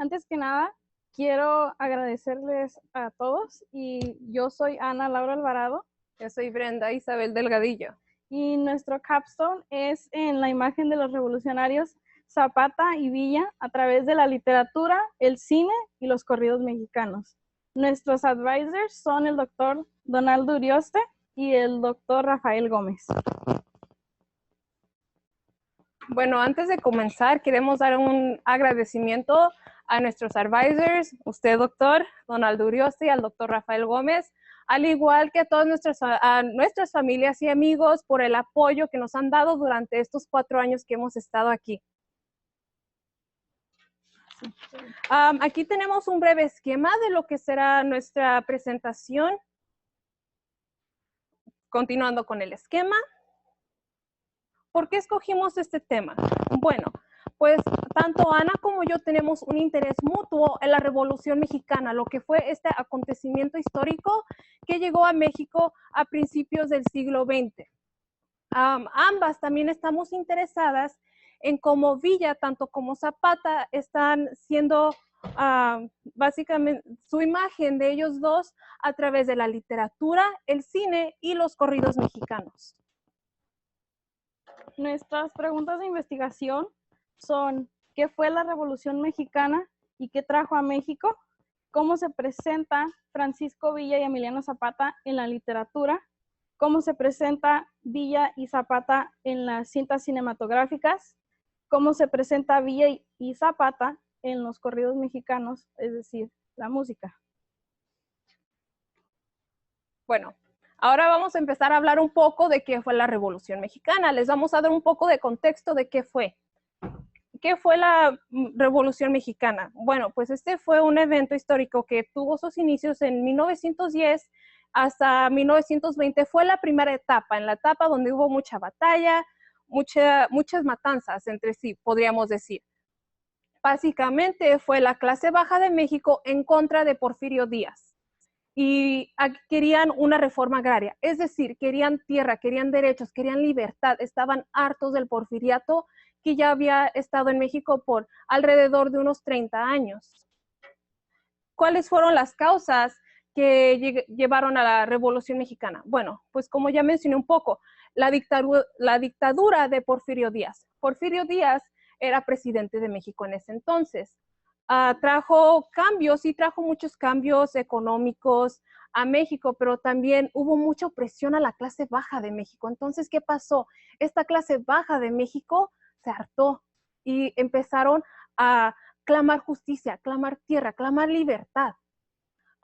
Antes que nada, quiero agradecerles a todos y yo soy Ana Laura Alvarado. Yo soy Brenda Isabel Delgadillo. Y nuestro capstone es en la imagen de los revolucionarios Zapata y Villa a través de la literatura, el cine y los corridos mexicanos. Nuestros advisors son el doctor Donaldo Urioste y el doctor Rafael Gómez. Bueno, antes de comenzar, queremos dar un agradecimiento a nuestros advisors, usted, doctor Donaldo Urioste, y al doctor Rafael Gómez, al igual que a todas nuestras familias y amigos por el apoyo que nos han dado durante estos 4 años que hemos estado aquí. Aquí tenemos un breve esquema de lo que será nuestra presentación. Continuando con el esquema. ¿Por qué escogimos este tema? Bueno, pues tanto Ana como yo tenemos un interés mutuo en la Revolución Mexicana, lo que fue este acontecimiento histórico que llegó a México a principios del siglo XX. Ambas también estamos interesadas en cómo Villa, tanto como Zapata, están siendo básicamente su imagen de ellos dos a través de la literatura, el cine y los corridos mexicanos. Nuestras preguntas de investigación son: ¿qué fue la Revolución Mexicana y qué trajo a México? ¿Cómo se presenta Francisco Villa y Emiliano Zapata en la literatura? ¿Cómo se presenta Villa y Zapata en las cintas cinematográficas? ¿Cómo se presenta Villa y Zapata en los corridos mexicanos, es decir, la música? Bueno, ahora vamos a empezar a hablar un poco de qué fue la Revolución Mexicana. Les vamos a dar un poco de contexto de qué fue. ¿Qué fue la Revolución Mexicana? Bueno, pues este fue un evento histórico que tuvo sus inicios en 1910 hasta 1920. Fue la primera etapa, en la etapa donde hubo mucha batalla, muchas matanzas entre sí, podríamos decir. Básicamente fue la clase baja de México en contra de Porfirio Díaz. Y querían una reforma agraria, es decir, querían tierra, querían derechos, querían libertad, estaban hartos del porfiriato que ya había estado en México por alrededor de unos 30 años. ¿Cuáles fueron las causas que llevaron a la Revolución Mexicana? Bueno, pues como ya mencioné un poco, la dictadura de Porfirio Díaz. Porfirio Díaz era presidente de México en ese entonces. Trajo cambios, sí trajo muchos cambios económicos a México, pero también hubo mucha opresión a la clase baja de México. Entonces, ¿qué pasó? Esta clase baja de México se hartó y empezaron a clamar justicia, clamar tierra, clamar libertad.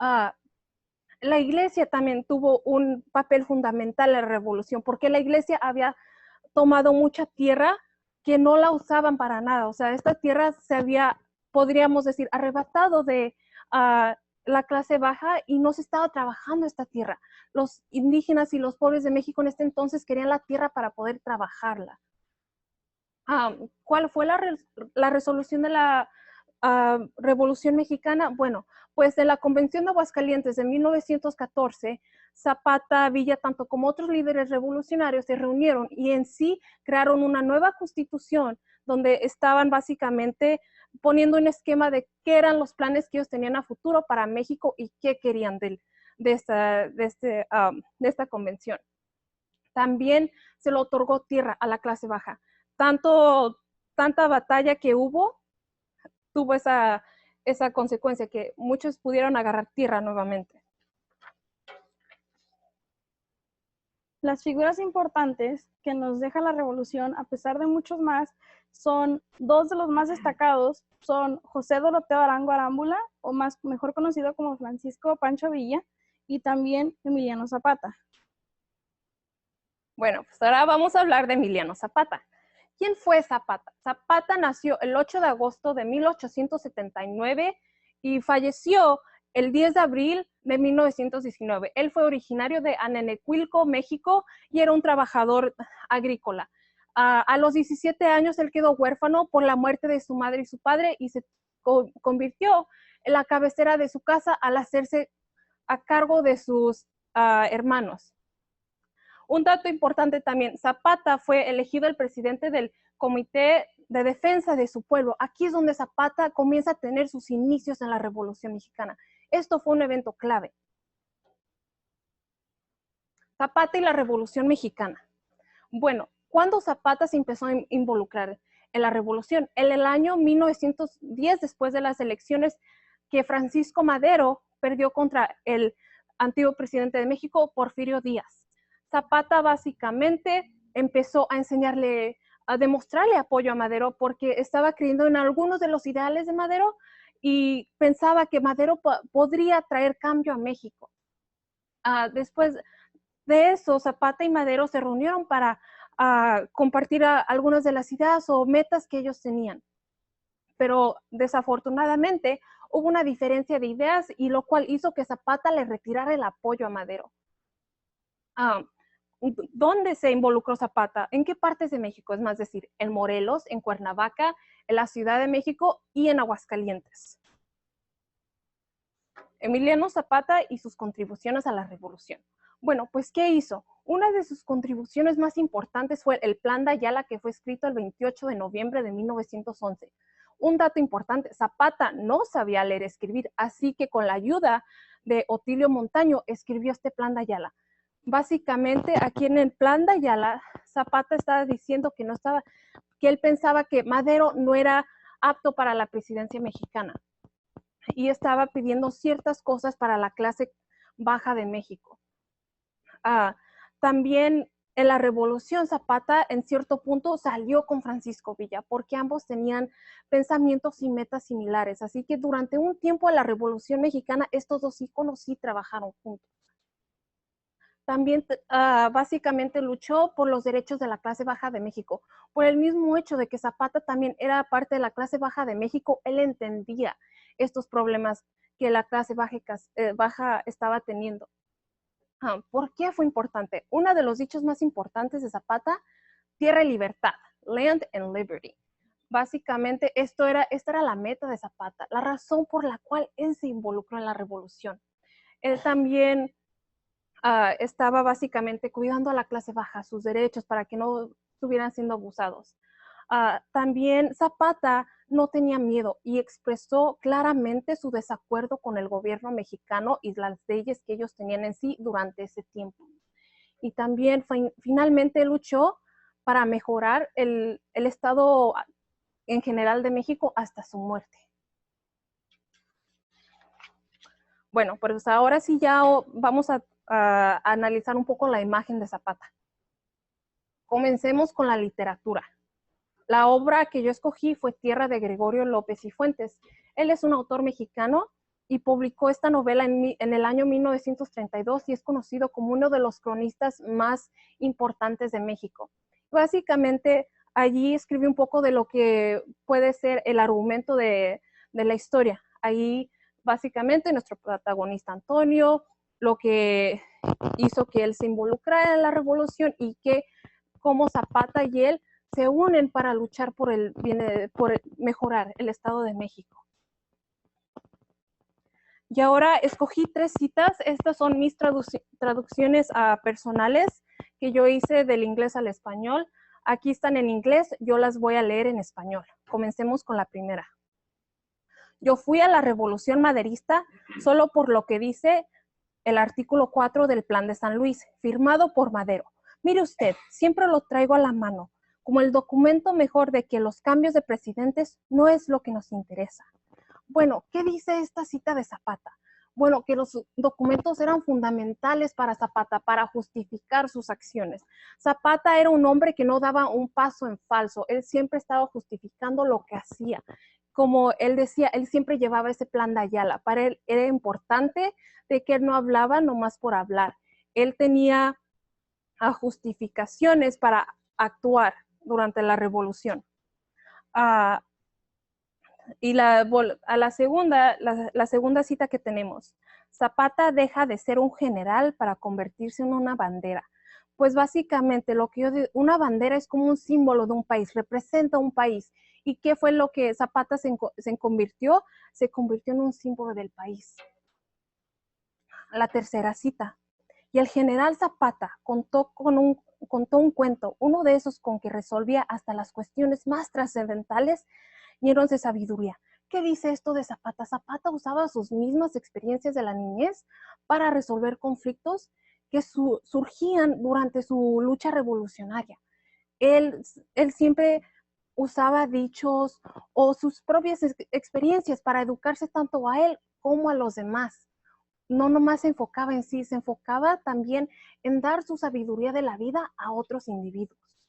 La iglesia también tuvo un papel fundamental en la revolución, porque la iglesia había tomado mucha tierra que no la usaban para nada. O sea, esta tierra se había, podríamos decir, arrebatado de la clase baja y no se estaba trabajando esta tierra. Los indígenas y los pobres de México en este entonces querían la tierra para poder trabajarla. ¿Cuál fue la resolución de la Revolución Mexicana? Bueno, pues de la Convención de Aguascalientes de 1914, Zapata, Villa, tanto como otros líderes revolucionarios se reunieron y en sí crearon una nueva constitución donde estaban básicamente poniendo un esquema de qué eran los planes que ellos tenían a futuro para México y qué querían de esta convención. También se le otorgó tierra a la clase baja. Tanta batalla que hubo, tuvo esa consecuencia, que muchos pudieron agarrar tierra nuevamente. Las figuras importantes que nos deja la revolución, a pesar de muchos más, son dos de los más destacados, son José Doroteo Arango Arámbula, o mejor conocido como Francisco Pancho Villa, y también Emiliano Zapata. Bueno, pues ahora vamos a hablar de Emiliano Zapata. ¿Quién fue Zapata? Zapata nació el 8 de agosto de 1879 y falleció el 10 de abril de 1919. Él fue originario de Anenecuilco, México, y era un trabajador agrícola. A los 17 años él quedó huérfano por la muerte de su madre y su padre y se convirtió en la cabecera de su casa al hacerse a cargo de sus hermanos. Un dato importante también, Zapata fue elegido el presidente del Comité de Defensa de su pueblo. Aquí es donde Zapata comienza a tener sus inicios en la Revolución Mexicana. Esto fue un evento clave. Zapata y la Revolución Mexicana. Bueno, ¿cuándo Zapata se empezó a involucrar en la revolución? En el año 1910, después de las elecciones que Francisco Madero perdió contra el antiguo presidente de México, Porfirio Díaz. Zapata básicamente empezó a enseñarle, a demostrarle apoyo a Madero porque estaba creyendo en algunos de los ideales de Madero y pensaba que Madero podría traer cambio a México. Después de eso, Zapata y Madero se reunieron para compartir algunas de las ideas o metas que ellos tenían. Pero desafortunadamente hubo una diferencia de ideas y lo cual hizo que Zapata le retirara el apoyo a Madero. ¿Dónde se involucró Zapata? ¿En qué partes de México? Es más decir, en Morelos, en Cuernavaca, en la Ciudad de México y en Aguascalientes. Emiliano Zapata y sus contribuciones a la revolución. Bueno, pues, ¿qué hizo? Una de sus contribuciones más importantes fue el Plan de Ayala, que fue escrito el 28 de noviembre de 1911. Un dato importante, Zapata no sabía leer y escribir, así que con la ayuda de Otilio Montaño escribió este Plan de Ayala. Básicamente, aquí en el Plan de Ayala, Zapata estaba diciendo que él pensaba que Madero no era apto para la presidencia mexicana y estaba pidiendo ciertas cosas para la clase baja de México. También en la Revolución, Zapata en cierto punto salió con Francisco Villa porque ambos tenían pensamientos y metas similares. Así que durante un tiempo en la Revolución Mexicana, estos dos íconos sí trabajaron juntos. También básicamente luchó por los derechos de la clase baja de México. Por el mismo hecho de que Zapata también era parte de la clase baja de México, él entendía estos problemas que la clase baja estaba teniendo. ¿Por qué fue importante? Uno de los dichos más importantes de Zapata, tierra y libertad, land and liberty. Básicamente esta era la meta de Zapata, la razón por la cual él se involucró en la revolución. Él también estaba básicamente cuidando a la clase baja, sus derechos para que no estuvieran siendo abusados. También Zapata no tenía miedo y expresó claramente su desacuerdo con el gobierno mexicano y las leyes que ellos tenían en sí durante ese tiempo. Y también finalmente luchó para mejorar el estado en general de México hasta su muerte. Bueno, pues ahora sí ya vamos a analizar un poco la imagen de Zapata. Comencemos con la literatura. La obra que yo escogí fue Tierra de Gregorio López y Fuentes. Él es un autor mexicano y publicó esta novela en el año 1932 y es conocido como uno de los cronistas más importantes de México. Básicamente, allí escribió un poco de lo que puede ser el argumento de la historia. Ahí, básicamente, nuestro protagonista Antonio, lo que hizo que él se involucrara en la revolución y que cómo Zapata y él se unen para luchar por mejorar el Estado de México. Y ahora escogí 3 citas. Estas son mis traducciones personales que yo hice del inglés al español. Aquí están en inglés, yo las voy a leer en español. Comencemos con la primera. Yo fui a la Revolución Maderista solo por lo que dice el artículo 4 del Plan de San Luis, firmado por Madero. Mire usted, siempre lo traigo a la mano, como el documento mejor de que los cambios de presidentes no es lo que nos interesa. Bueno, ¿qué dice esta cita de Zapata? Bueno, que los documentos eran fundamentales para Zapata, para justificar sus acciones. Zapata era un hombre que no daba un paso en falso, él siempre estaba justificando lo que hacía. Como él decía, él siempre llevaba ese plan de Ayala. Para él era importante de que él no hablaba nomás por hablar. Él tenía justificaciones para actuar durante la revolución. Y la segunda cita que tenemos, Zapata deja de ser un general para convertirse en una bandera. Pues básicamente una bandera es como un símbolo de un país, representa un país. ¿Y qué fue lo que Zapata se convirtió? Se convirtió en un símbolo del país. La tercera cita. Y el general Zapata contó un cuento, uno de esos con que resolvía hasta las cuestiones más trascendentales llenos de sabiduría. ¿Qué dice esto de Zapata? Zapata usaba sus mismas experiencias de la niñez para resolver conflictos que surgían durante su lucha revolucionaria. Él siempre usaba dichos o sus propias experiencias para educarse tanto a él como a los demás. No nomás se enfocaba en sí, se enfocaba también en dar su sabiduría de la vida a otros individuos.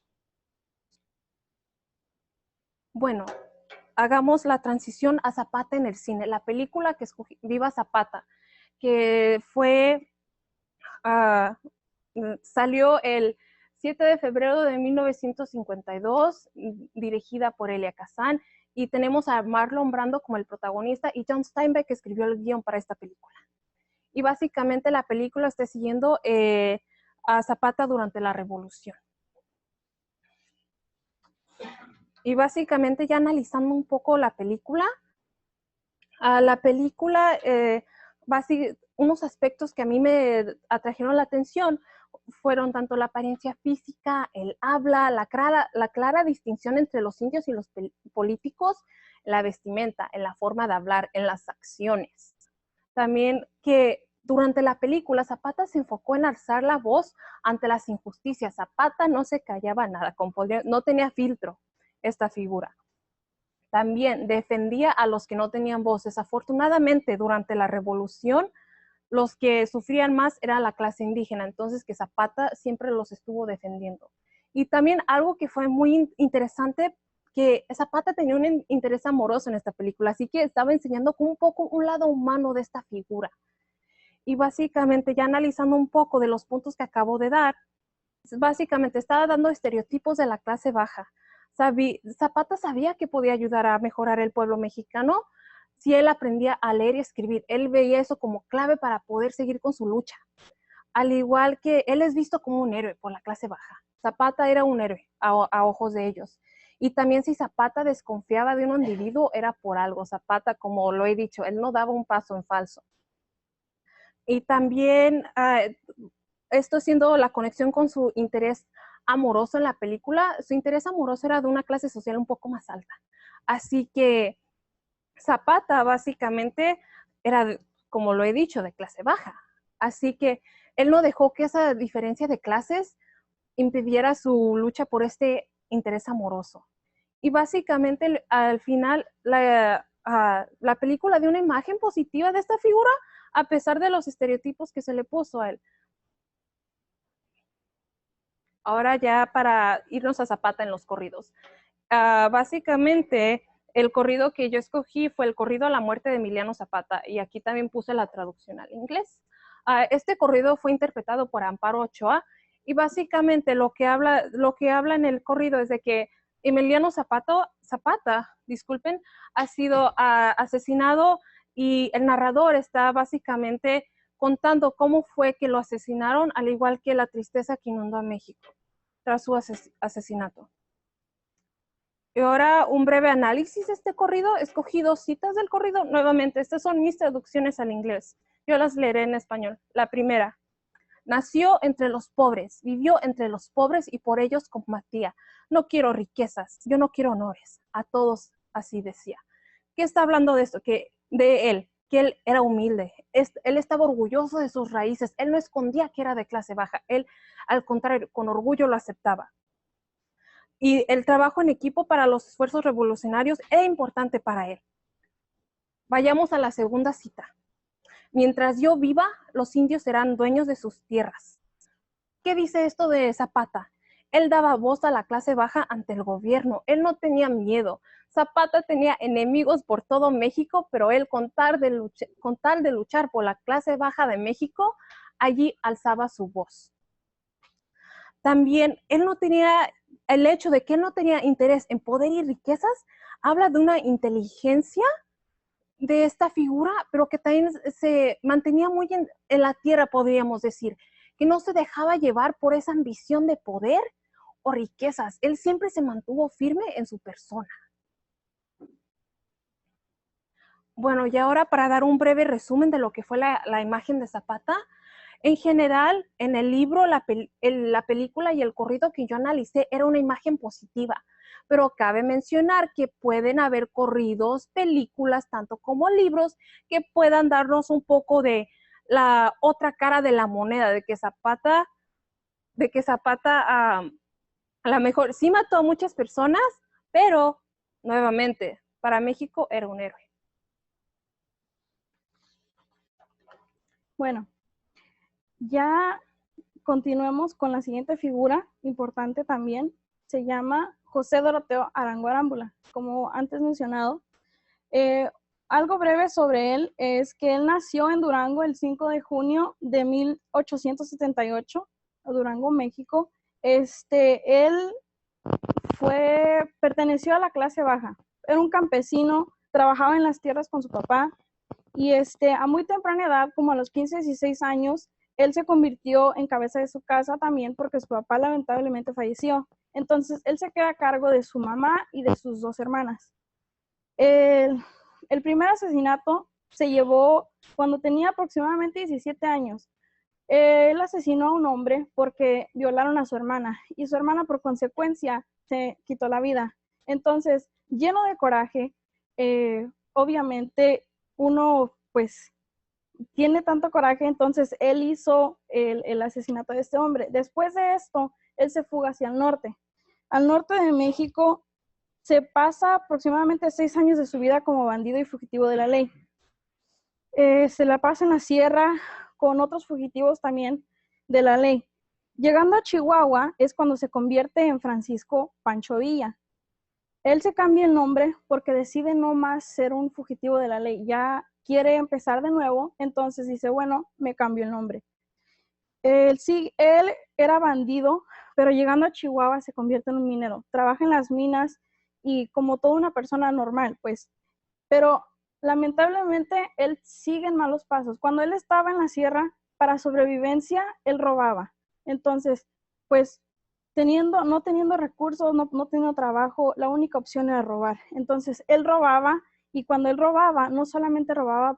Bueno, hagamos la transición a Zapata en el cine. La película que escogí, Viva Zapata, que salió el 7 de febrero de 1952, dirigida por Elia Kazan, y tenemos a Marlon Brando como el protagonista y John Steinbeck que escribió el guión para esta película. Y básicamente la película está siguiendo a Zapata durante la Revolución. Y básicamente ya analizando un poco la película, unos aspectos que a mí me atrajeron la atención fueron tanto la apariencia física, el habla, la clara distinción entre los indios y los políticos, la vestimenta, en la forma de hablar, en las acciones. También que durante la película Zapata se enfocó en alzar la voz ante las injusticias. Zapata no se callaba nada, no tenía filtro esta figura. También defendía a los que no tenían voz. Desafortunadamente, durante la revolución, los que sufrían más era la clase indígena, entonces que Zapata siempre los estuvo defendiendo. Y también algo que fue muy interesante, que Zapata tenía un interés amoroso en esta película, así que estaba enseñando un poco un lado humano de esta figura. Y básicamente, ya analizando un poco de los puntos que acabo de dar, básicamente estaba dando estereotipos de la clase baja. Zapata sabía que podía ayudar a mejorar el pueblo mexicano si él aprendía a leer y escribir. Él veía eso como clave para poder seguir con su lucha. Al igual que él es visto como un héroe por la clase baja. Zapata era un héroe a ojos de ellos. Y también si Zapata desconfiaba de un individuo era por algo. Zapata, como lo he dicho, él no daba un paso en falso. Y también esto siendo la conexión con su interés amoroso en la película, su interés amoroso era de una clase social un poco más alta. Así que Zapata básicamente era, como lo he dicho, de clase baja. Así que él no dejó que esa diferencia de clases impidiera su lucha por este interés amoroso. Y básicamente al final la película dio una imagen positiva de esta figura a pesar de los estereotipos que se le puso a él. Ahora ya para irnos a Zapata en los corridos. Básicamente, el corrido que yo escogí fue el corrido a la muerte de Emiliano Zapata, y aquí también puse la traducción al inglés. Este corrido fue interpretado por Amparo Ochoa, y básicamente lo que habla en el corrido es de que Emiliano Zapata, ha sido asesinado, y el narrador está básicamente contando cómo fue que lo asesinaron, al igual que la tristeza que inundó a México tras su asesinato. Y ahora un breve análisis de este corrido. Escogí 2 citas del corrido. Nuevamente, estas son mis traducciones al inglés. Yo las leeré en español. La primera: nació entre los pobres, vivió entre los pobres y por ellos combatía. No quiero riquezas, yo no quiero honores. A todos así decía. ¿Qué está hablando de esto? Que él era humilde, él estaba orgulloso de sus raíces, él no escondía que era de clase baja, él al contrario, con orgullo lo aceptaba. Y el trabajo en equipo para los esfuerzos revolucionarios era importante para él. Vayamos a la segunda cita. Mientras yo viva, los indios serán dueños de sus tierras. ¿Qué dice esto de Zapata? Él daba voz a la clase baja ante el gobierno, él no tenía miedo. Zapata tenía enemigos por todo México, pero él con tal de luchar por la clase baja de México, allí alzaba su voz. También el hecho de que él no tenía interés en poder y riquezas, habla de una inteligencia de esta figura, pero que también se mantenía muy en la tierra, podríamos decir, que no se dejaba llevar por esa ambición de poder o riquezas. Él siempre se mantuvo firme en su persona. Bueno, y ahora para dar un breve resumen de lo que fue la imagen de Zapata, En general, en el libro, la película y el corrido que yo analicé era una imagen positiva, pero cabe mencionar que pueden haber corridos, películas, tanto como libros, que puedan darnos un poco de la otra cara de la moneda, de que Zapata a lo mejor sí mató a muchas personas, pero nuevamente, para México era un héroe. Bueno, ya continuemos con la siguiente figura, importante también, se llama José Doroteo Arango Arámbula, como antes mencionado. Algo breve sobre él es que él nació en Durango el 5 de junio de 1878, en Durango, México. Él perteneció a la clase baja, era un campesino, trabajaba en las tierras con su papá y a muy temprana edad, como a los 15, 16 años, él se convirtió en cabeza de su casa también porque su papá lamentablemente falleció. Entonces, él se queda a cargo de su mamá y de sus dos hermanas. El primer asesinato se llevó cuando tenía aproximadamente 17 años. Él asesinó a un hombre porque violaron a su hermana y su hermana por consecuencia se quitó la vida. Entonces, lleno de coraje, obviamente uno pues tiene tanto coraje, entonces él hizo el asesinato de este hombre. Después de esto, él se fuga hacia el norte. Al norte de México se pasa aproximadamente 6 años de su vida como bandido y fugitivo de la ley. Se la pasa en la sierra con otros fugitivos también de la ley. Llegando a Chihuahua es cuando se convierte en Francisco Pancho Villa. Él se cambia el nombre porque decide no más ser un fugitivo de la ley, ya quiere empezar de nuevo, entonces dice, bueno, me cambio el nombre. Él era bandido, pero llegando a Chihuahua se convierte en un minero, trabaja en las minas y como toda una persona normal, pues, pero lamentablemente él sigue en malos pasos. Cuando él estaba en la sierra, para sobrevivencia, él robaba. Entonces, pues, no teniendo recursos, no teniendo trabajo, la única opción era robar. Entonces, él robaba y cuando él robaba, no solamente robaba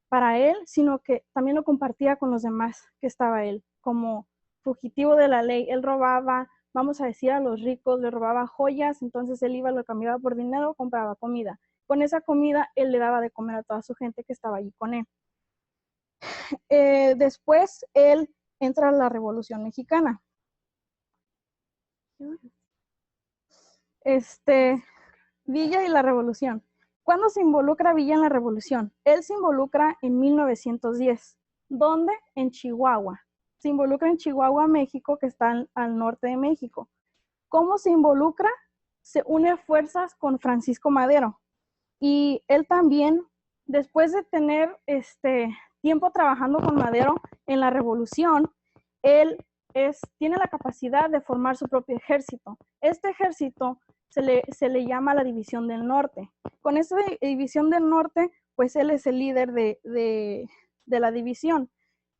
para él, sino que también lo compartía con los demás que estaba él. Como fugitivo de la ley, él robaba, vamos a decir, a los ricos, le robaba joyas, entonces él iba, lo cambiaba por dinero, compraba comida. Con esa comida, él le daba de comer a toda su gente que estaba allí con él. Después, él entra a la Revolución Mexicana. Villa y la Revolución. ¿Cuándo se involucra Villa en la Revolución? Él se involucra en 1910. ¿Dónde? En Chihuahua. Se involucra en Chihuahua, México, que está al norte de México. ¿Cómo se involucra? Se une a fuerzas con Francisco Madero. Y él también, después de tener tiempo trabajando con Madero en la Revolución, él tiene la capacidad de formar su propio ejército. Este ejército se le llama la División del Norte. Con esta División del Norte, pues él es el líder de la división.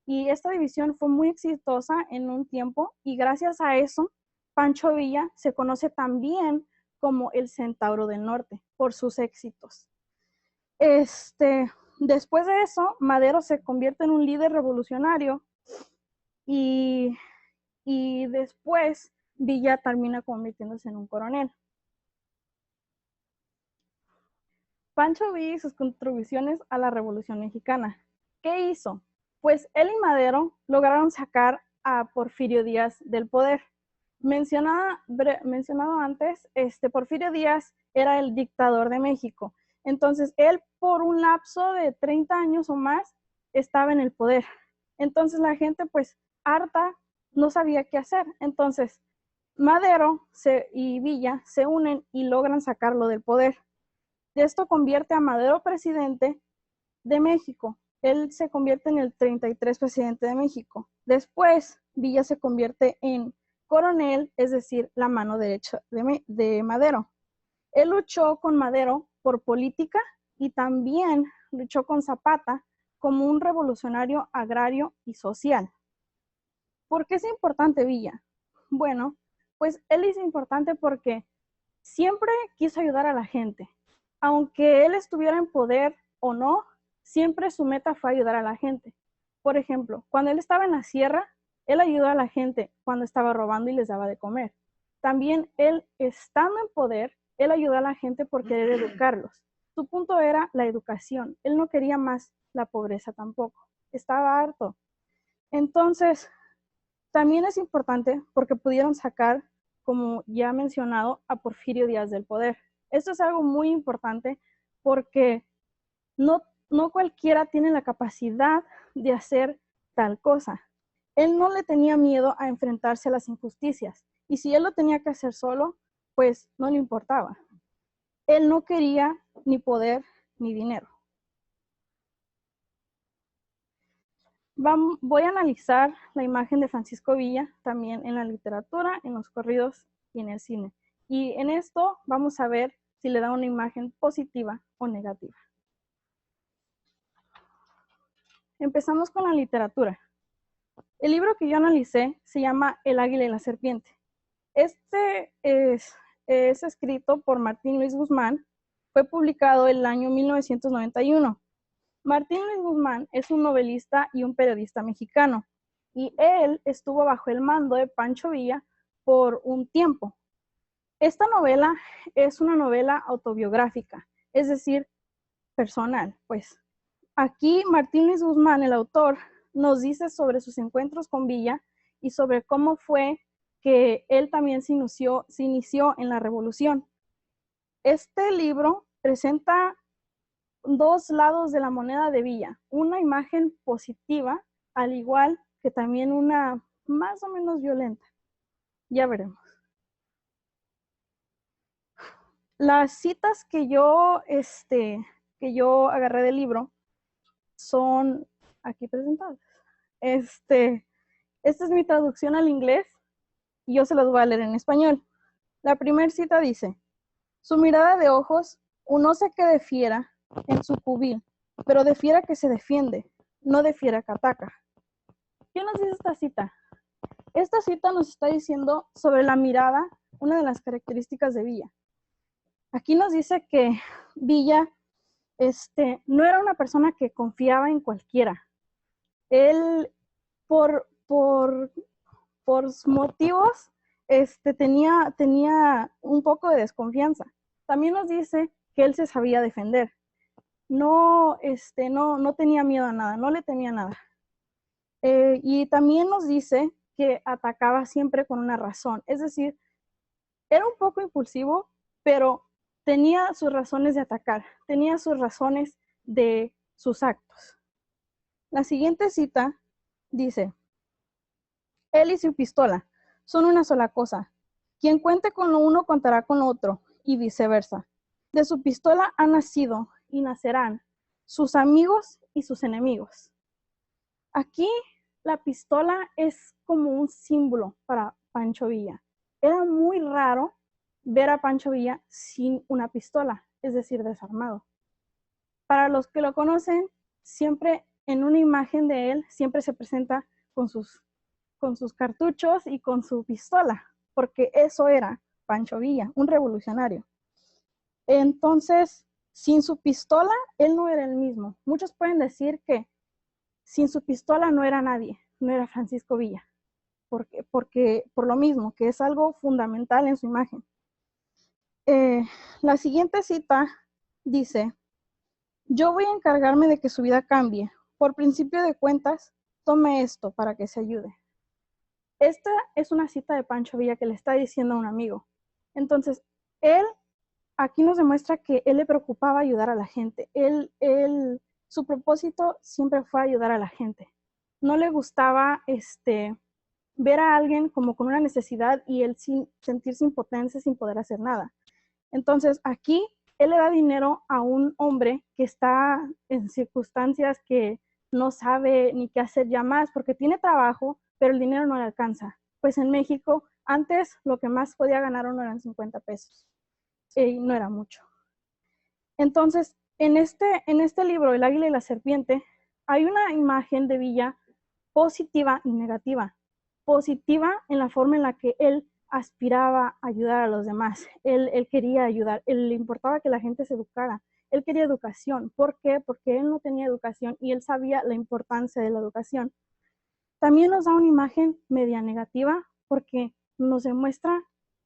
Y esta división fue muy exitosa en un tiempo y gracias a eso, Pancho Villa se conoce también como el Centauro del Norte por sus éxitos. Después de eso, Madero se convierte en un líder revolucionario y después Villa termina convirtiéndose en un coronel. Pancho Villa y sus contribuciones a la Revolución Mexicana. ¿Qué hizo? Pues él y Madero lograron sacar a Porfirio Díaz del poder. Mencionado antes, Porfirio Díaz era el dictador de México. Entonces, él por un lapso de 30 años o más estaba en el poder. Entonces, la gente pues harta no sabía qué hacer. Entonces, Madero y Villa se unen y logran sacarlo del poder. Esto convierte a Madero presidente de México. Él se convierte en el 33 presidente de México. Después, Villa se convierte en coronel, es decir, la mano derecha de Madero. Él luchó con Madero por política y también luchó con Zapata como un revolucionario agrario y social. ¿Por qué es importante Villa? Bueno, pues él es importante porque siempre quiso ayudar a la gente. Aunque él estuviera en poder o no, siempre su meta fue ayudar a la gente. Por ejemplo, cuando él estaba en la sierra, él ayudó a la gente cuando estaba robando y les daba de comer. También él, estando en poder, él ayudó a la gente por querer educarlos. Su punto era la educación. Él no quería más la pobreza tampoco. Estaba harto. Entonces, también es importante porque pudieron sacar, como ya mencionado, a Porfirio Díaz del poder. Esto es algo muy importante porque no cualquiera tiene la capacidad de hacer tal cosa. Él no le tenía miedo a enfrentarse a las injusticias. Y si él lo tenía que hacer solo, pues no le importaba. Él no quería ni poder ni dinero. Voy a analizar la imagen de Francisco Villa también en la literatura, en los corridos y en el cine. Y en esto vamos a ver si le da una imagen positiva o negativa. Empezamos con la literatura. El libro que yo analicé se llama El águila y la serpiente. Este es escrito por Martín Luis Guzmán. Fue publicado el año 1991. Martín Luis Guzmán es un novelista y un periodista mexicano, y él estuvo bajo el mando de Pancho Villa por un tiempo. Esta novela es una novela autobiográfica, es decir, personal, pues. Aquí Martín Luis Guzmán, el autor, nos dice sobre sus encuentros con Villa y sobre cómo fue que él también se inició en la revolución. Este libro presenta dos lados de la moneda de Villa, una imagen positiva, al igual que también una más o menos violenta. Ya veremos. Las citas que yo agarré del libro son aquí presentadas. Esta es mi traducción al inglés y yo se las voy a leer en español. La primera cita dice: su mirada de ojos, no sé qué de fiera en su cubil, pero de fiera que se defiende, no de fiera que ataca. ¿Qué nos dice esta cita? Esta cita nos está diciendo sobre la mirada, una de las características de Villa. Aquí nos dice que Villa no era una persona que confiaba en cualquiera. Él, por motivos, tenía un poco de desconfianza. También nos dice que él se sabía defender. No tenía miedo a nada, no le temía nada. Y también nos dice que atacaba siempre con una razón. Es decir, era un poco impulsivo, pero tenía sus razones de atacar, tenía sus razones de sus actos. La siguiente cita dice: él y su pistola son una sola cosa. Quien cuente con lo uno contará con lo otro, y viceversa. De su pistola han nacido y nacerán sus amigos y sus enemigos. Aquí la pistola es como un símbolo para Pancho Villa. Era muy raro ver a Pancho Villa sin una pistola, es decir, desarmado. Para los que lo conocen, siempre en una imagen de él, siempre se presenta con sus cartuchos y con su pistola, porque eso era Pancho Villa, un revolucionario. Entonces, sin su pistola, él no era el mismo. Muchos pueden decir que sin su pistola no era nadie, no era Francisco Villa, porque por lo mismo, que es algo fundamental en su imagen. La siguiente cita dice: yo voy a encargarme de que su vida cambie. Por principio de cuentas, tome esto para que se ayude. Esta es una cita de Pancho Villa que le está diciendo a un amigo. Entonces, él aquí nos demuestra que él le preocupaba ayudar a la gente. Su propósito siempre fue ayudar a la gente. No le gustaba ver a alguien como con una necesidad y él sin sentirse impotencia, sin poder hacer nada. Entonces, aquí él le da dinero a un hombre que está en circunstancias que no sabe ni qué hacer ya más, porque tiene trabajo, pero el dinero no le alcanza. Pues en México, antes lo que más podía ganar uno eran 50 pesos. Y no era mucho. Entonces, en este libro, El águila y la serpiente, hay una imagen de Villa positiva y negativa. Positiva en la forma en la que él aspiraba a ayudar a los demás. Él quería ayudar, él le importaba que la gente se educara, Él quería educación. ¿Por qué? Porque él no tenía educación y él sabía la importancia de la educación. También nos da una imagen media negativa porque nos demuestra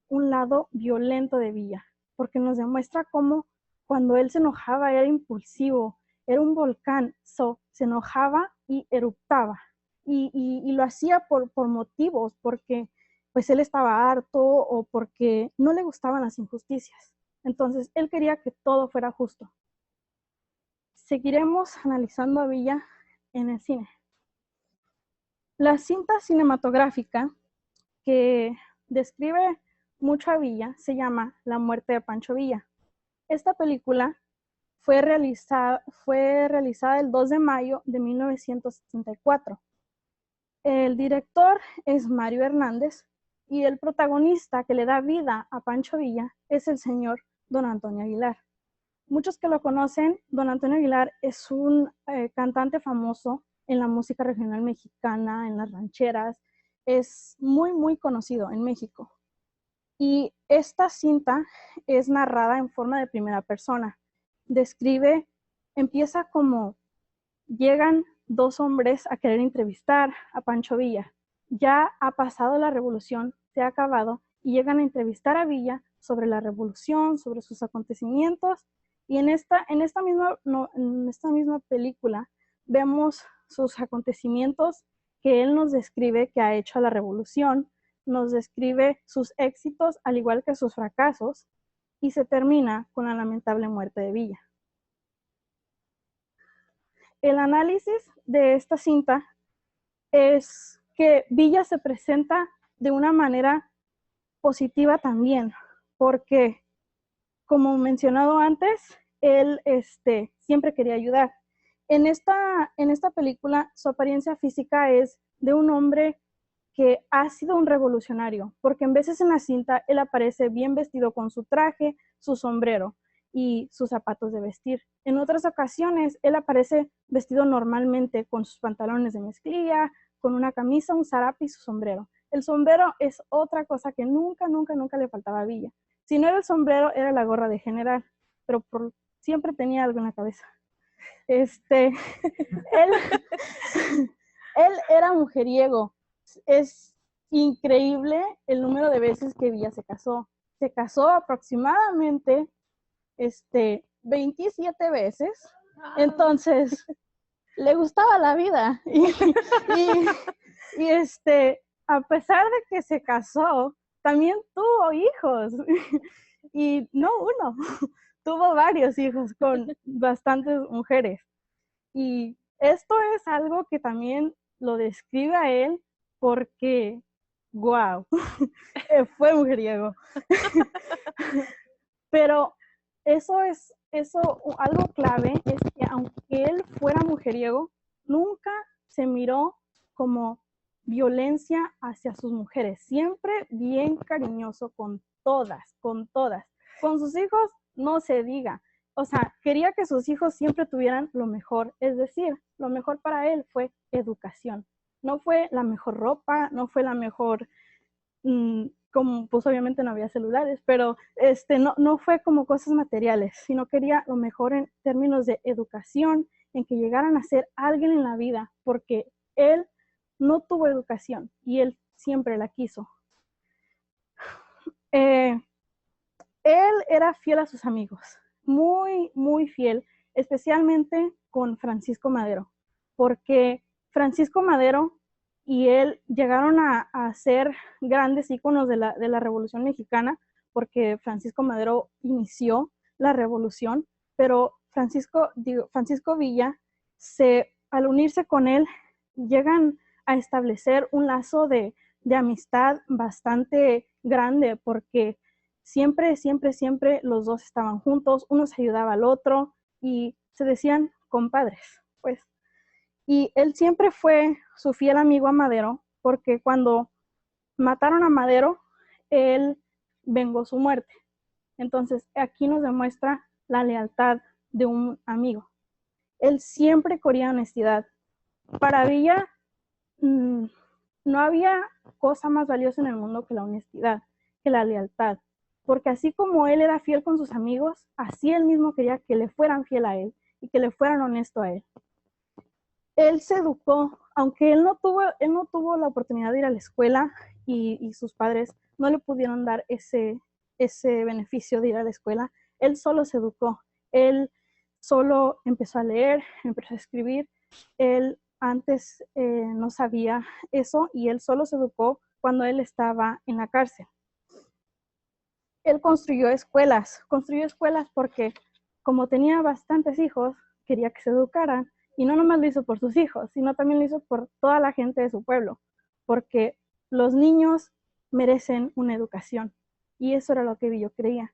un lado violento de Villa, porque nos demuestra cómo cuando él se enojaba era impulsivo, era un volcán, se enojaba y eruptaba. Y lo hacía por motivos, porque pues él estaba harto o porque no le gustaban las injusticias. Entonces, él quería que todo fuera justo. Seguiremos analizando a Villa en el cine. La cinta cinematográfica que describe mucho a Villa se llama La muerte de Pancho Villa. Esta película fue realizada el 2 de mayo de 1974. El director es Mario Hernández y el protagonista que le da vida a Pancho Villa es el señor Don Antonio Aguilar. Muchos que lo conocen, Don Antonio Aguilar es un cantante famoso en la música regional mexicana, en las rancheras. Es muy, muy conocido en México. Y esta cinta es narrada en forma de primera persona. Empieza como llegan dos hombres a querer entrevistar a Pancho Villa. Ya ha pasado la revolución, se ha acabado, y llegan a entrevistar a Villa sobre la revolución, sobre sus acontecimientos. Y en esta misma película vemos sus acontecimientos que él nos describe que ha hecho a la revolución, nos describe sus éxitos al igual que sus fracasos, y se termina con la lamentable muerte de Villa. El análisis de esta cinta es que Villa se presenta de una manera positiva también, porque, como mencionado antes, él siempre quería ayudar. En esta película, su apariencia física es de un hombre que ha sido un revolucionario, porque en veces en la cinta él aparece bien vestido con su traje, su sombrero y sus zapatos de vestir. En otras ocasiones él aparece vestido normalmente con sus pantalones de mezclilla, con una camisa, un zarape y su sombrero. El sombrero es otra cosa que nunca le faltaba a Villa. Si no era el sombrero, era la gorra de general, pero siempre tenía algo en la cabeza. Él era mujeriego. Es increíble el número de veces que Villa se casó. Se casó aproximadamente 27 veces. Entonces, le gustaba la vida. Y a pesar de que se casó, también tuvo hijos. Y no uno, tuvo varios hijos con bastantes mujeres. Y esto es algo que también lo describe a él porque, wow, fue mujeriego. Pero algo clave es que aunque él fuera mujeriego, nunca se miró como violencia hacia sus mujeres. Siempre bien cariñoso con todas, con todas. Con sus hijos no se diga. O sea, quería que sus hijos siempre tuvieran lo mejor. Es decir, lo mejor para él fue educación. No fue la mejor ropa, no fue la mejor, como pues obviamente no había celulares, pero no fue como cosas materiales, sino quería lo mejor en términos de educación, en que llegaran a ser alguien en la vida, porque él no tuvo educación y él siempre la quiso. Él era fiel a sus amigos, muy, muy fiel, especialmente con Francisco Madero, porque Francisco Madero y él llegaron a ser grandes íconos de la Revolución Mexicana, porque Francisco Madero inició la revolución, pero Francisco Villa, al unirse con él, llegan a establecer un lazo de amistad bastante grande, porque siempre los dos estaban juntos, uno se ayudaba al otro y se decían compadres, pues. Y él siempre fue su fiel amigo a Madero, porque cuando mataron a Madero, él vengó su muerte. Entonces, aquí nos demuestra la lealtad de un amigo. Él siempre quería honestidad. Para Villa, no había cosa más valiosa en el mundo que la honestidad, que la lealtad, porque así como él era fiel con sus amigos, así él mismo quería que le fueran fiel a él y que le fueran honesto a él. Él se educó, aunque él no tuvo la oportunidad de ir a la escuela y sus padres no le pudieron dar ese beneficio de ir a la escuela, él solo se educó. Él solo empezó a leer, empezó a escribir. Él antes no sabía eso y él solo se educó cuando él estaba en la cárcel. Él construyó escuelas porque como tenía bastantes hijos, quería que se educaran. Y no nomás lo hizo por sus hijos, sino también lo hizo por toda la gente de su pueblo, porque los niños merecen una educación. Y eso era lo que Villa creía.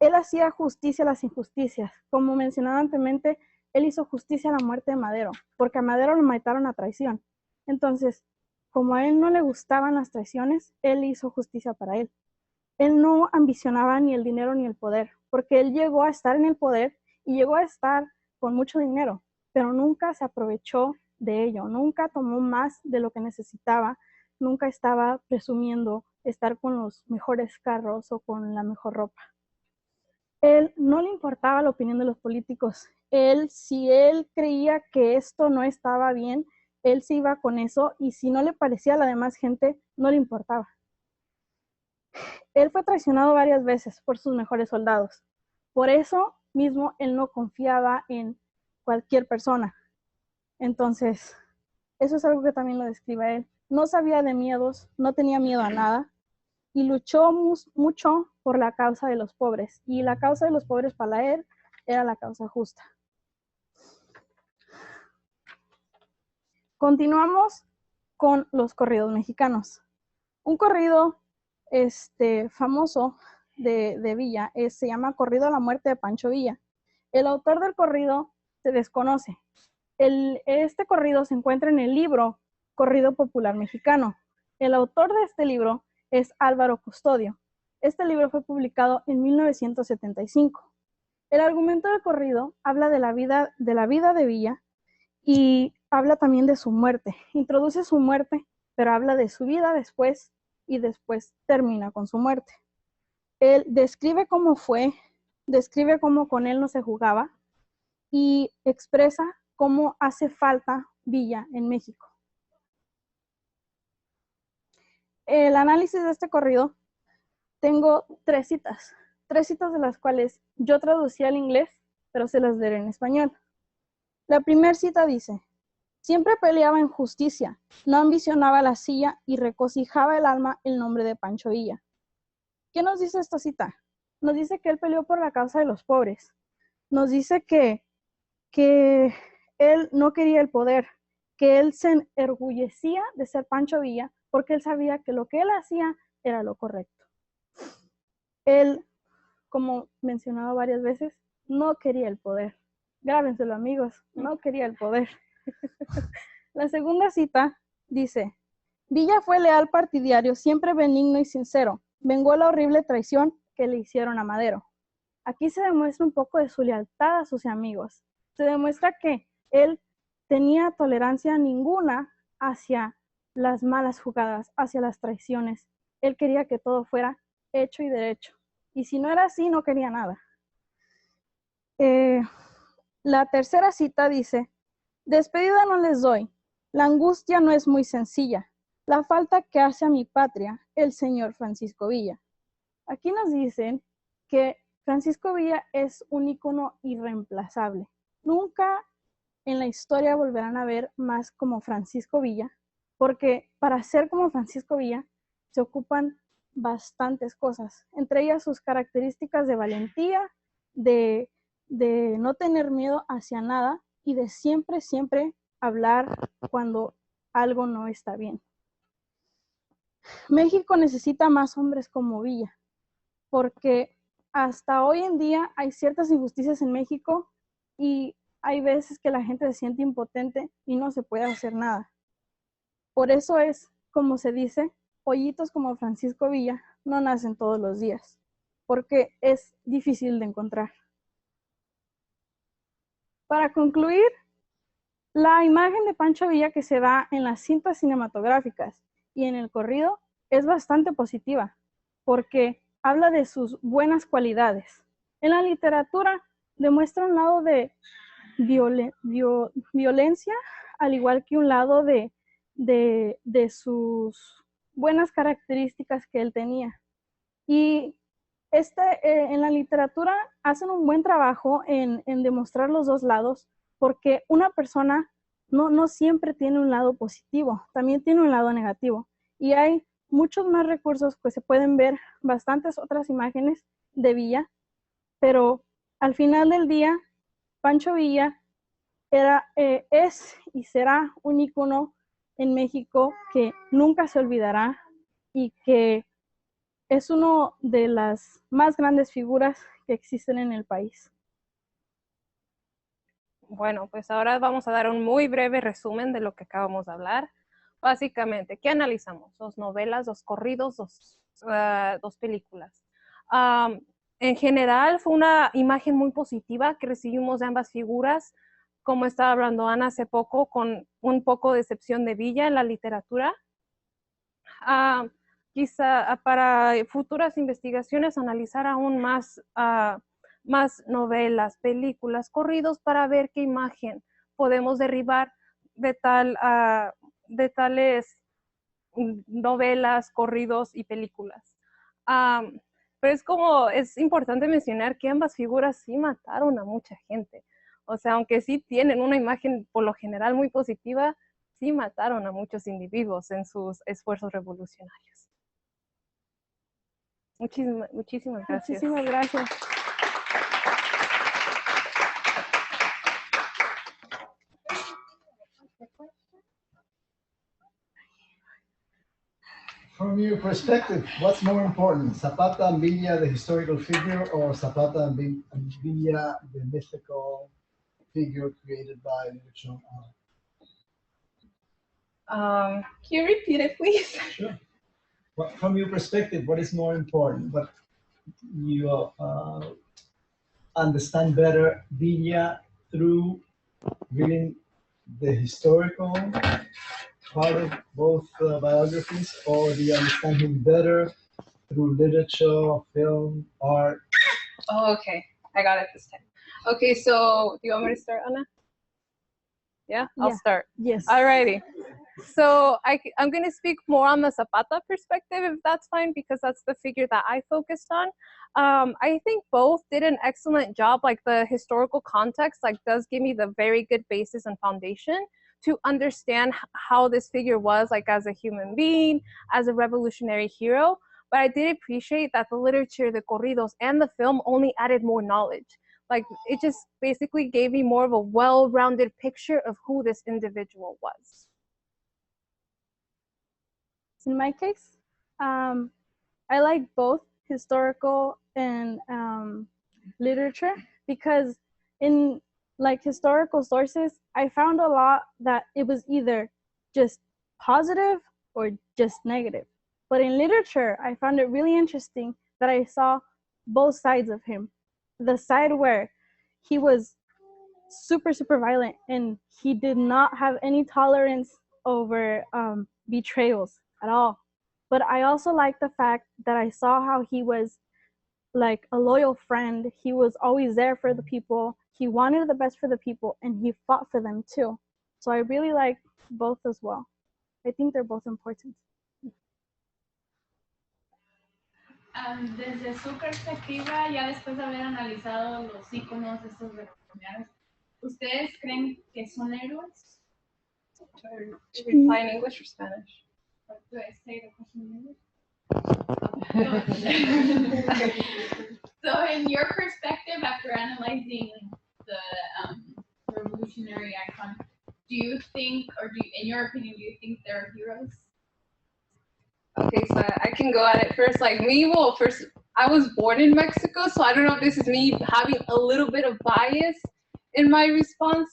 Él hacía justicia a las injusticias. Como mencionaba anteriormente, él hizo justicia a la muerte de Madero, porque a Madero lo mataron a traición. Entonces, como a él no le gustaban las traiciones, él hizo justicia para él. Él no ambicionaba ni el dinero ni el poder, porque él llegó a estar en el poder y llegó a estar con mucho dinero, pero nunca se aprovechó de ello, nunca tomó más de lo que necesitaba, nunca estaba presumiendo estar con los mejores carros o con la mejor ropa. Él no le importaba la opinión de los políticos. Si él creía que esto no estaba bien, él se iba con eso y si no le parecía a la demás gente, no le importaba. Él fue traicionado varias veces por sus mejores soldados. Por eso mismo él no confiaba en cualquier persona. Entonces, eso es algo que también lo describe él. No sabía de miedos, no tenía miedo a nada y luchó mucho por la causa de los pobres. Y la causa de los pobres para él era la causa justa. Continuamos con los corridos mexicanos. Un corrido famoso de Villa se llama Corrido a la muerte de Pancho Villa. El autor del corrido se desconoce. Este corrido se encuentra en el libro Corrido Popular Mexicano. El autor de este libro es Álvaro Custodio. Este libro fue publicado en 1975. El argumento del corrido habla de la vida de Villa y habla también de su muerte. Introduce su muerte, pero habla de su vida después y después termina con su muerte. Él describe cómo fue, describe cómo con él no se jugaba y expresa cómo hace falta Villa en México. El análisis de este corrido, tengo tres citas de las cuales yo traducí al inglés, pero se las leeré en español. La primera cita dice: siempre peleaba en justicia, no ambicionaba la silla y regocijaba el alma el nombre de Pancho Villa. ¿Qué nos dice esta cita? Nos dice que él peleó por la causa de los pobres. Nos dice que él no quería el poder, que él se enorgullecía de ser Pancho Villa porque él sabía que lo que él hacía era lo correcto. Él, como mencionado varias veces, no quería el poder. Grábenselo, amigos, no quería el poder. La segunda cita dice: Villa fue leal partidario, siempre benigno y sincero. Vengó la horrible traición que le hicieron a Madero. Aquí se demuestra un poco de su lealtad a sus amigos. Se demuestra que él tenía tolerancia ninguna hacia las malas jugadas, hacia las traiciones. Él quería que todo fuera hecho y derecho. Y si no era así, no quería nada. La tercera cita dice: despedida no les doy. La angustia no es muy sencilla. La falta que hace a mi patria el señor Francisco Villa. Aquí nos dicen que Francisco Villa es un ícono irreemplazable. Nunca en la historia volverán a ver más como Francisco Villa, porque para ser como Francisco Villa se ocupan bastantes cosas, entre ellas sus características de valentía, de no tener miedo hacia nada y de siempre hablar cuando algo no está bien. México necesita más hombres como Villa, porque hasta hoy en día hay ciertas injusticias en México y hay veces que la gente se siente impotente y no se puede hacer nada. Por eso es, como se dice, pollitos como Francisco Villa no nacen todos los días, porque es difícil de encontrar. Para concluir, la imagen de Pancho Villa que se da en las cintas cinematográficas y en el corrido es bastante positiva, porque habla de sus buenas cualidades. En la literatura demuestra un lado de violencia, al igual que un lado de sus buenas características que él tenía. Y en la literatura hacen un buen trabajo en demostrar los dos lados, porque una persona no siempre tiene un lado positivo, también tiene un lado negativo. Y hay muchos más recursos, pues se pueden ver bastantes otras imágenes de Villa, pero al final del día, Pancho Villa es y será un ícono en México que nunca se olvidará y que es una de las más grandes figuras que existen en el país. Bueno, pues ahora vamos a dar un muy breve resumen de lo que acabamos de hablar. Básicamente, ¿qué analizamos? 2 novelas, 2 corridos, 2 películas. En general, fue una imagen muy positiva que recibimos de ambas figuras, como estaba hablando Ana hace poco, con un poco de excepción de Villa en la literatura. Quizá para futuras investigaciones analizar aún más, más novelas, películas, corridos para ver qué imagen podemos derribar de tales novelas, corridos y películas. Pero es importante mencionar que ambas figuras sí mataron a mucha gente. O sea, aunque sí tienen una imagen por lo general muy positiva, sí mataron a muchos individuos en sus esfuerzos revolucionarios. Muchísimas gracias. Muchísimas gracias. From your perspective, what's more important, Zapata and Villa, the historical figure, or Zapata and Villa, the mythical figure created by literature? Can you repeat it, please? Sure. From your perspective, what is more important? What you understand better Villa through reading the historical part of both biographies, or do you understand him better through literature, film, art? Oh, okay. I got it this time. Okay, so do you want me to start, Anna? Yeah, I'll start. Yes. Alrighty. So I'm going to speak more on the Zapata perspective, if that's fine, because that's the figure that I focused on. I think both did an excellent job. Like the historical context, does give me the very good basis and foundation to understand how this figure was, as a human being, as a revolutionary hero. But I did appreciate that the literature, the corridos, and the film only added more knowledge. It just basically gave me more of a well-rounded picture of who this individual was. In my case, I like both historical and literature, because in historical sources, I found a lot that it was either just positive or just negative. But in literature, I found it really interesting that I saw both sides of him. The side where he was super, super violent and he did not have any tolerance over betrayals at all. But I also like the fact that I saw how he was like a loyal friend. He was always there for the people. He wanted the best for the people, and he fought for them too. So I really like both as well. I think they're both important. Desde su perspectiva, ya después de haber analizado los íconos estos revolucionarios, ¿ustedes creen que son héroes? Reply in English or Spanish? Do I say the question in English? So in your perspective, after analyzing the revolutionary icon, do you think, or in your opinion, do you think they're heroes? Okay, so I can go at it first. I was born in Mexico, so I don't know if this is me having a little bit of bias in my response.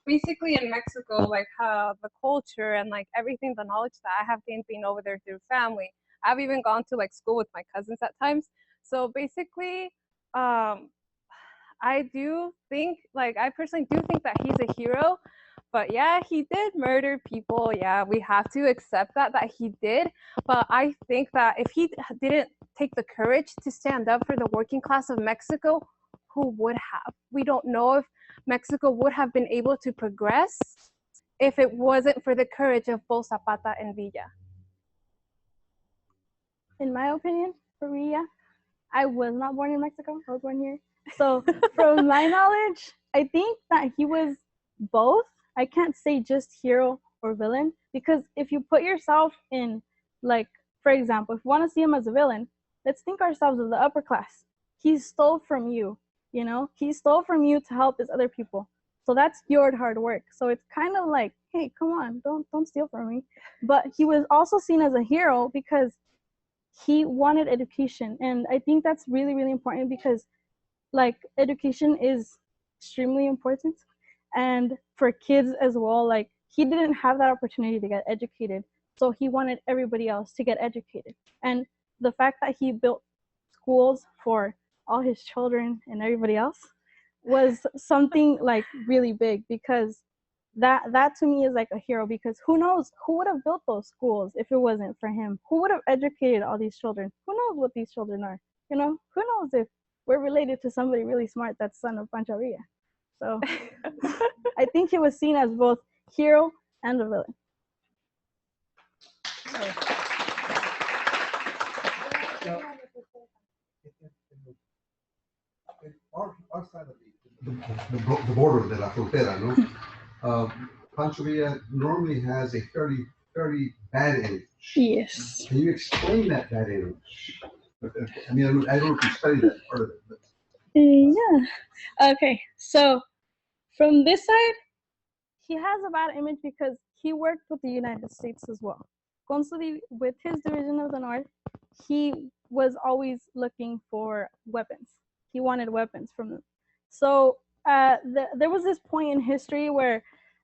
Basically in Mexico, how the culture and everything, the knowledge that I have gained being over there through family. I've even gone to school with my cousins at times. So basically, I do think, I personally do think that he's a hero. But yeah, he did murder people. Yeah, we have to accept that he did. But I think that if he didn't take the courage to stand up for the working class of Mexico, who would have? We don't know if Mexico would have been able to progress if it wasn't for the courage of both Zapata and Villa. In my opinion, for Villa, I was not born in Mexico. I was born here. So from my knowledge, I think that he was both. I can't say just hero or villain, because if you put yourself in, like, for example, if you want to see him as a villain, let's think ourselves of the upper class. He stole from you, you know? He stole from you to help his other people. So that's your hard work. So it's kind of like, hey, come on, don't steal from me. But he was also seen as a hero because he wanted education. And I think that's really, really important, because like education is extremely important. And for kids as well, like he didn't have that opportunity to get educated. So he wanted everybody else to get educated. And the fact that he built schools for all his children and everybody else was something like really big, because that to me is like a hero, because who knows who would have built those schools if it wasn't for him? Who would have educated all these children? Who knows what these children are? You know, who knows if we're related to somebody really smart that's son of Pancho Villa? So I think he was seen as both hero and a villain. In our side of the border de la frontera, no? Pancho Villa normally has a fairly bad image. Yes. Can you explain that bad image? I mean, I don't know if you studied that part of it, but. Yeah. Okay. So from this side, he has a bad image because he worked with the United States as well. Constantly with his division of the North, he was always looking for weapons. He wanted weapons from them. So there was this point in history where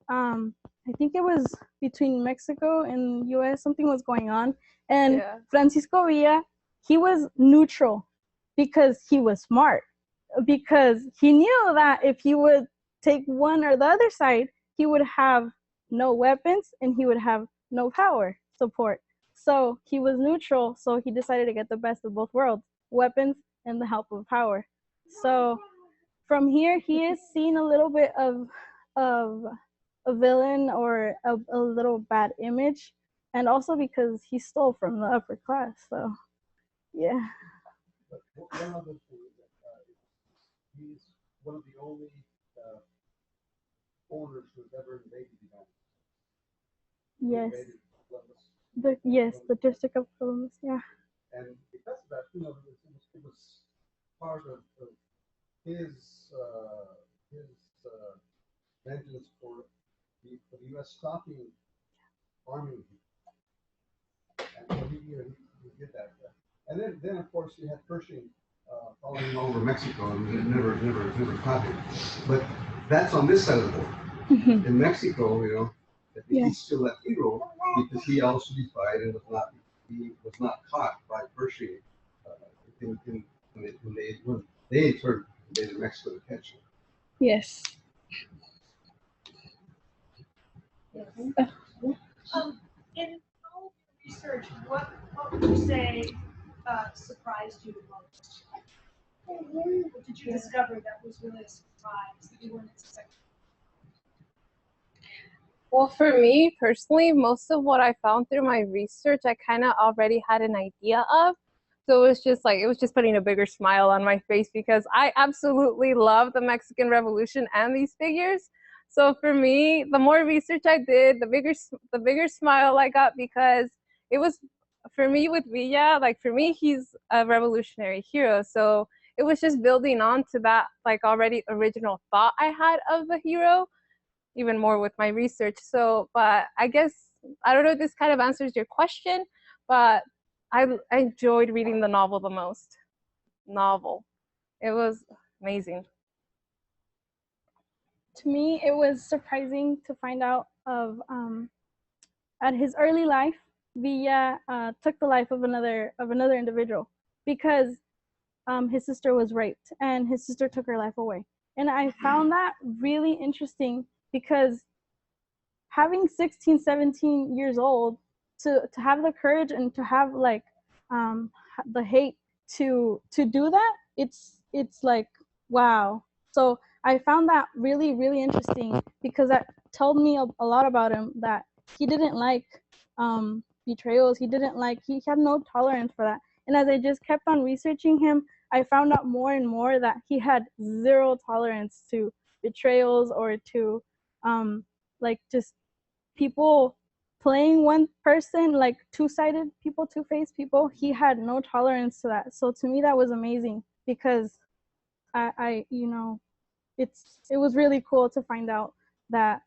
I think it was between Mexico and US, something was going on. And Francisco Villa, he was neutral because he was smart. Because he knew that if he would take one or the other side, he would have no weapons and he would have no power support. So he was neutral, so he decided to get the best of both worlds, weapons and the help of power. So from here, he is seen a little bit of a villain or a little bad image, and also because he stole from the upper class. So yeah. But one other thing is that he's one of the only owners who has ever invaded the United States. Yes. The District of Columbus, yeah. And because of that, you know, it was part of his vengeance for the U.S. stopping farming. And so he did that. And then of course you had Pershing following over Mexico, and it never caught him. But that's on this side of the border. Mm-hmm. In Mexico, you know, he's still that hero because he also defied and was not caught by Pershing when they turned into Mexico to catch him. Yes. In all your research, what would you say surprised you the most? What did you discover that was really a surprise that you weren't expecting? Well, for me personally, most of what I found through my research, I kind of already had an idea of. So it was just putting a bigger smile on my face, because I absolutely love the Mexican Revolution and these figures. So for me, the more research I did, the bigger smile I got, because it was, for me with Villa, like for me, he's a revolutionary hero. So it was just building on to that like already original thought I had of the hero, even more with my research. So, but I guess, I don't know if this kind of answers your question, but I enjoyed reading the novel the most. It was amazing. To me, it was surprising to find out of at his early life, Villa took the life of another individual, because his sister was raped and his sister took her life away. And I found that really interesting, because having 16, 17 years old, to have the courage and to have like the hate to do that, it's like, wow. So I found that really, really interesting, because that told me a lot about him, that he didn't like betrayals. He had no tolerance for that. And as I just kept on researching him, I found out more and more that he had zero tolerance to betrayals, or to like just people playing one person, like two-sided people, two-faced people. He had no tolerance to that. So to me, that was amazing, because I you know, it was really cool to find out that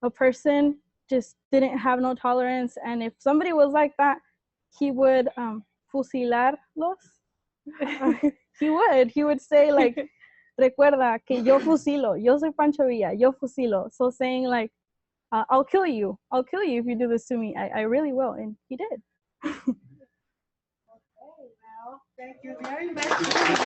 a person just didn't have no tolerance, and if somebody was like that, he would fusilarlos. He would say, like, recuerda que yo fusilo, yo soy Pancho Villa, yo fusilo. So saying, like, I'll kill you if you do this to me. I really will. And he did. Okay, well, thank you very much.